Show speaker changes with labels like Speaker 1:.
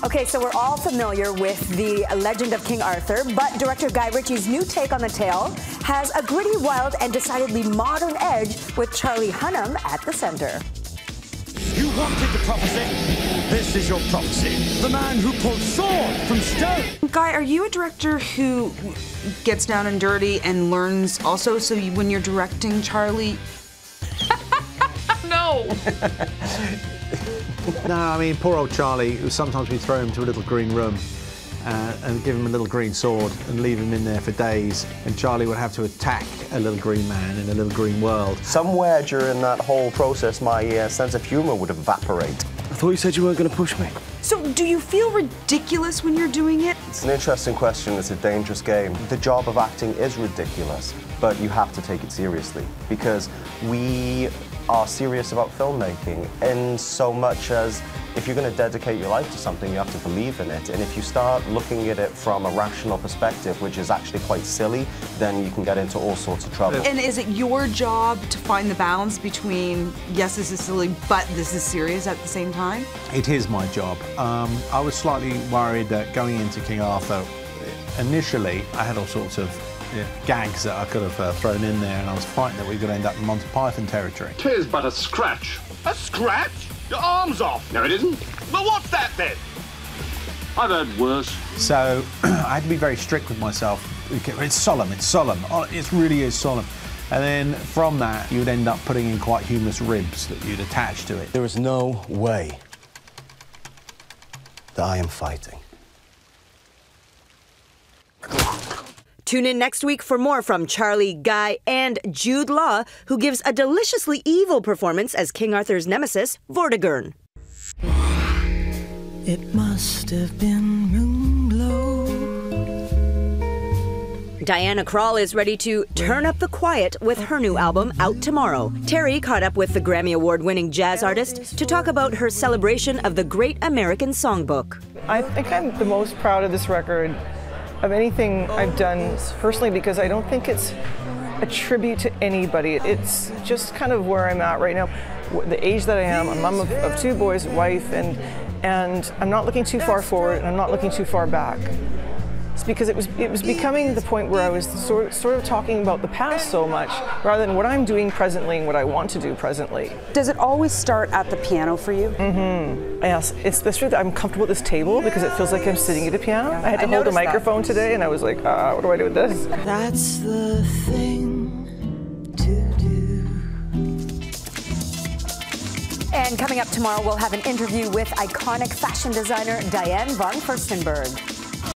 Speaker 1: Okay, so we're all familiar with the legend of King Arthur, but director Guy Ritchie's new take on the tale has a gritty, wild, and decidedly modern edge with Charlie Hunnam at the center.
Speaker 2: You wanted the prophecy. This is your prophecy. The man who pulled sword from stone.
Speaker 3: Guy, are you a director who gets down and dirty and learns also, so when you're directing Charlie? No!
Speaker 4: No, I mean, poor old Charlie, sometimes we throw him to a little green room and give him a little green sword and leave him in there for days, and Charlie would have to attack a little green man in a little green world.
Speaker 5: Somewhere during that whole process, my sense of humour would evaporate.
Speaker 6: I thought you said you weren't going to push me.
Speaker 3: So, do you feel ridiculous when you're doing it?
Speaker 5: It's an interesting question. It's a dangerous game. The job of acting is ridiculous, but you have to take it seriously, because we are serious about filmmaking in so much as if you're going to dedicate your life to something, you have to believe in it. And if you start looking at it from a rational perspective, which is actually quite silly, then you can get into all sorts of trouble.
Speaker 3: And is it your job to find the balance between, yes, this is silly, but this is serious at the same time?
Speaker 4: It is my job. I was slightly worried that going into King Arthur, initially I had all sorts of gags that I could have thrown in there, and I was frightened that we were going to end up in Monty Python territory.
Speaker 7: 'Tis but a scratch. A scratch? Your arm's off. No, it isn't. Well, what's that then? I've heard worse.
Speaker 4: So I had to be very strict with myself. It's solemn, it's solemn. Oh, it really is solemn. And then from that, you would end up putting in quite humorous ribs that you'd attach to it.
Speaker 6: There is no way that I am fighting.
Speaker 1: Tune in next week for more from Charlie, Guy, and Jude Law, who gives a deliciously evil performance as King Arthur's nemesis, Vortigern.
Speaker 8: It must have been Moonglow.
Speaker 1: Diana Krall is ready to turn up the quiet with her new album out tomorrow. Terry caught up with the Grammy Award-winning jazz artist to talk about her celebration of the Great American Songbook.
Speaker 9: I think I'm the most proud of this record of anything I've done personally, because I don't think it's a tribute to anybody. It's just kind of where I'm at right now. The age that I am, I'm a mom of two boys, wife, and I'm not looking too far forward and I'm not looking too far back. It's because it was becoming the point where I was sort of talking about the past so much rather than what I'm doing presently and what I want to do presently.
Speaker 3: Does it always start at the piano for you?
Speaker 9: Mm-hmm. Yes, it's the truth that I'm comfortable at this table because it feels like I'm sitting at a piano. I had to hold a microphone today and I was like, what do I do with this?
Speaker 8: That's the thing to do.
Speaker 1: And coming up tomorrow, we'll have an interview with iconic fashion designer Diane von Furstenberg.